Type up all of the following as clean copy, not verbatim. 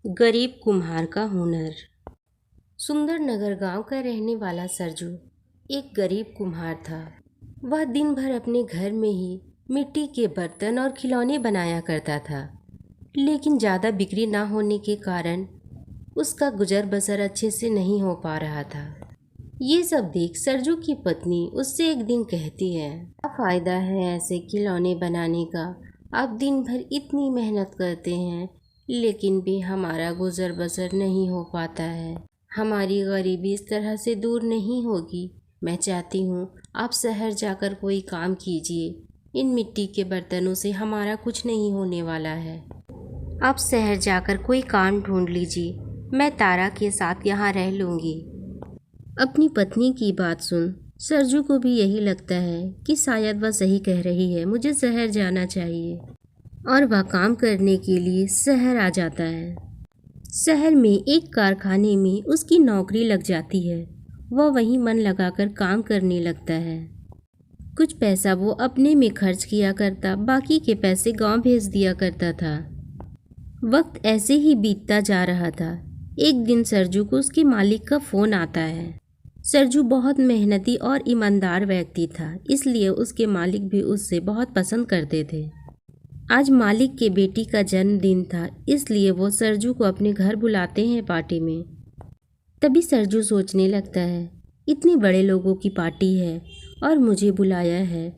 गरीब कुम्हार का हुनर। सुंदरनगर गांव का रहने वाला सरजू एक गरीब कुम्हार था। वह दिन भर अपने घर में ही मिट्टी के बर्तन और खिलौने बनाया करता था, लेकिन ज़्यादा बिक्री ना होने के कारण उसका गुजर बसर अच्छे से नहीं हो पा रहा था। ये सब देख सरजू की पत्नी उससे एक दिन कहती है, क्या फ़ायदा है ऐसे खिलौने बनाने का? आप दिन भर इतनी मेहनत करते हैं, लेकिन भी हमारा गुजर बसर नहीं हो पाता है। हमारी गरीबी इस तरह से दूर नहीं होगी। मैं चाहती हूँ आप शहर जाकर कोई काम कीजिए। इन मिट्टी के बर्तनों से हमारा कुछ नहीं होने वाला है। आप शहर जाकर कोई काम ढूंढ लीजिए, मैं तारा के साथ यहाँ रह लूँगी। अपनी पत्नी की बात सुन सरजू को भी यही लगता है कि शायद वह सही कह रही है, मुझे शहर जाना चाहिए। और वह काम करने के लिए शहर आ जाता है। शहर में एक कारखाने में उसकी नौकरी लग जाती है। वह वहीं मन लगाकर काम करने लगता है। कुछ पैसा वो अपने में खर्च किया करता, बाकी के पैसे गांव भेज दिया करता था। वक्त ऐसे ही बीतता जा रहा था। एक दिन सरजू को उसके मालिक का फ़ोन आता है। सरजू बहुत मेहनती और ईमानदार व्यक्ति था, इसलिए उसके मालिक भी उससे बहुत पसंद करते थे। आज मालिक के बेटी का जन्मदिन था, इसलिए वो सरजू को अपने घर बुलाते हैं पार्टी में। तभी सरजू सोचने लगता है, इतने बड़े लोगों की पार्टी है और मुझे बुलाया है।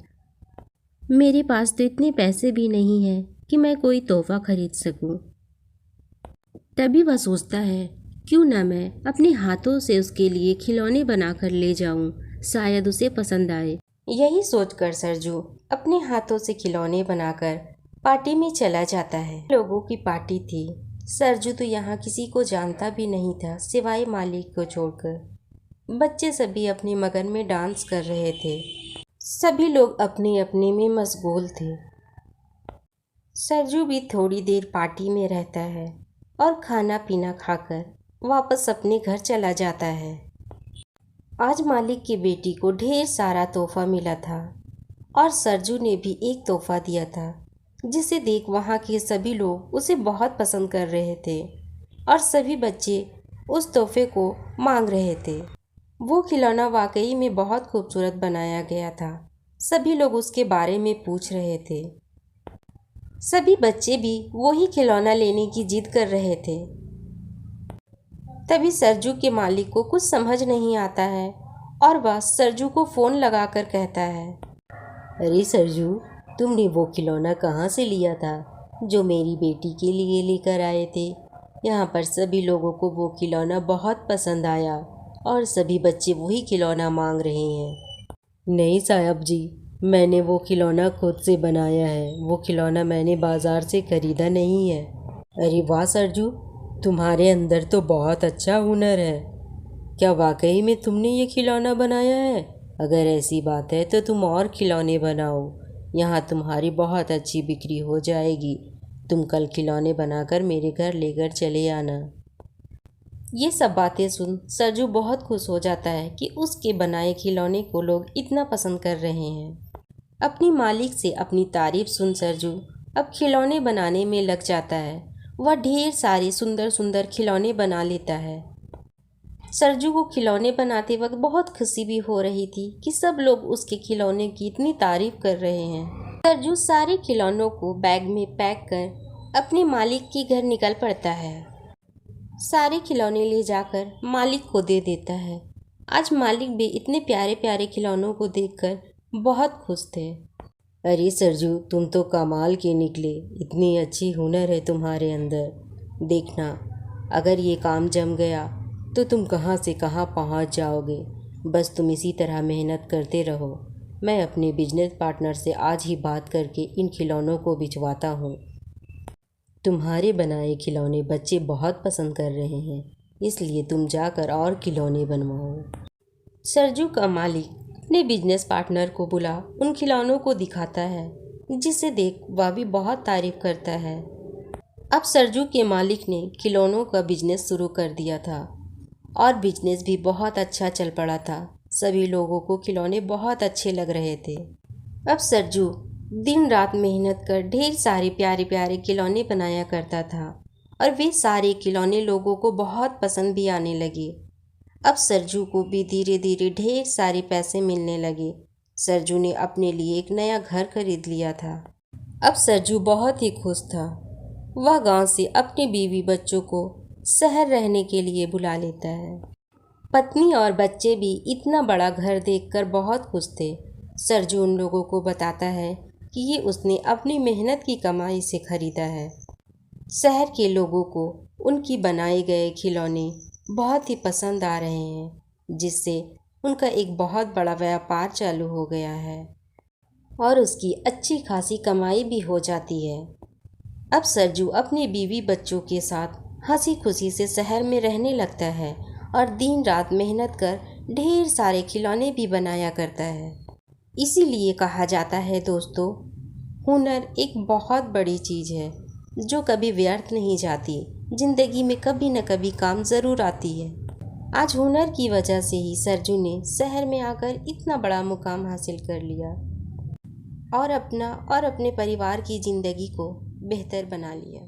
मेरे पास तो इतने पैसे भी नहीं हैं कि मैं कोई तोहफा खरीद सकूं। तभी वह सोचता है, क्यों ना मैं अपने हाथों से उसके लिए खिलौने बनाकर ले जाऊं, शायद उसे पसंद आए। यही सोचकर सरजू अपने हाथों से खिलौने बनाकर पार्टी में चला जाता है। लोगों की पार्टी थी। सरजू तो यहाँ किसी को जानता भी नहीं था सिवाय मालिक को छोड़कर। बच्चे सभी अपने मगन में डांस कर रहे थे। सभी लोग अपने अपने में मशगूल थे। सरजू भी थोड़ी देर पार्टी में रहता है और खाना पीना खाकर वापस अपने घर चला जाता है। आज मालिक की बेटी को ढेर सारा तोहफा मिला था और सरजू ने भी एक तोहफा दिया था, जिसे देख वहाँ के सभी लोग उसे बहुत पसंद कर रहे थे और सभी बच्चे उस तोहफे को मांग रहे थे। वो खिलौना वाकई में बहुत खूबसूरत बनाया गया था। सभी लोग उसके बारे में पूछ रहे थे। सभी बच्चे भी वही खिलौना लेने की जिद कर रहे थे। तभी सरजू के मालिक को कुछ समझ नहीं आता है और वह सरजू को फ़ोन लगाकर कहता है, अरे सरजू, तुमने वो खिलौना कहाँ से लिया था जो मेरी बेटी के लिए लेकर आए थे? यहाँ पर सभी लोगों को वो खिलौना बहुत पसंद आया और सभी बच्चे वही खिलौना मांग रहे हैं। नहीं साहब जी, मैंने वो खिलौना खुद से बनाया है। वो खिलौना मैंने बाज़ार से ख़रीदा नहीं है। अरे वाह सरजू, तुम्हारे अंदर तो बहुत अच्छा हुनर है। क्या वाकई में तुमने ये खिलौना बनाया है? अगर ऐसी बात है तो तुम और खिलौने बनाओ, यहाँ तुम्हारी बहुत अच्छी बिक्री हो जाएगी। तुम कल खिलौने बनाकर मेरे घर लेकर चले आना। ये सब बातें सुन सरजू बहुत खुश हो जाता है कि उसके बनाए खिलौने को लोग इतना पसंद कर रहे हैं। अपनी मालिक से अपनी तारीफ सुन सरजू अब खिलौने बनाने में लग जाता है। वह ढेर सारे सुंदर सुंदर खिलौने बना लेता है। सरजू को खिलौने बनाते वक्त बहुत खुशी भी हो रही थी कि सब लोग उसके खिलौने की इतनी तारीफ कर रहे हैं। सरजू सारे खिलौनों को बैग में पैक कर अपने मालिक के घर निकल पड़ता है। सारे खिलौने ले जाकर मालिक को दे देता है। आज मालिक भी इतने प्यारे प्यारे खिलौनों को देखकर बहुत खुश थे। अरे सरजू, तुम तो कमाल के निकले। इतनी अच्छी हुनर है तुम्हारे अंदर। देखना, अगर ये काम जम गया तो तुम कहाँ से कहाँ पहुँच जाओगे। बस तुम इसी तरह मेहनत करते रहो। मैं अपने बिजनेस पार्टनर से आज ही बात करके इन खिलौनों को भिजवाता हूँ। तुम्हारे बनाए खिलौने बच्चे बहुत पसंद कर रहे हैं, इसलिए तुम जाकर और खिलौने बनवाओ। सरजू का मालिक अपने बिजनेस पार्टनर को बुला उन खिलौनों को दिखाता है, जिसे देख वह भी बहुत तारीफ करता है। अब सरजू के मालिक ने खिलौनों का बिजनेस शुरू कर दिया था और बिजनेस भी बहुत अच्छा चल पड़ा था। सभी लोगों को खिलौने बहुत अच्छे लग रहे थे। अब सरजू दिन रात मेहनत कर ढेर सारे प्यारे प्यारे खिलौने बनाया करता था और वे सारे खिलौने लोगों को बहुत पसंद भी आने लगे। अब सरजू को भी धीरे धीरे ढेर सारे पैसे मिलने लगे। सरजू ने अपने लिए एक नया घर खरीद लिया था। अब सरजू बहुत ही खुश था। वह गांव से अपने बीवी बच्चों को शहर रहने के लिए बुला लेता है। पत्नी और बच्चे भी इतना बड़ा घर देखकर बहुत खुश थे। सरजू उन लोगों को बताता है कि ये उसने अपनी मेहनत की कमाई से खरीदा है। शहर के लोगों को उनकी बनाए गए खिलौने बहुत ही पसंद आ रहे हैं, जिससे उनका एक बहुत बड़ा व्यापार चालू हो गया है और उसकी अच्छी खासी कमाई भी हो जाती है। अब सरजू अपने बीवी बच्चों के साथ हंसी खुशी से शहर में रहने लगता है और दिन रात मेहनत कर ढेर सारे खिलौने भी बनाया करता है। इसीलिए कहा जाता है दोस्तों, हुनर एक बहुत बड़ी चीज़ है जो कभी व्यर्थ नहीं जाती, जिंदगी में कभी न कभी काम ज़रूर आती है। आज हुनर की वजह से ही सरजू ने शहर में आकर इतना बड़ा मुकाम हासिल कर लिया और अपना और अपने परिवार की ज़िंदगी को बेहतर बना लिया।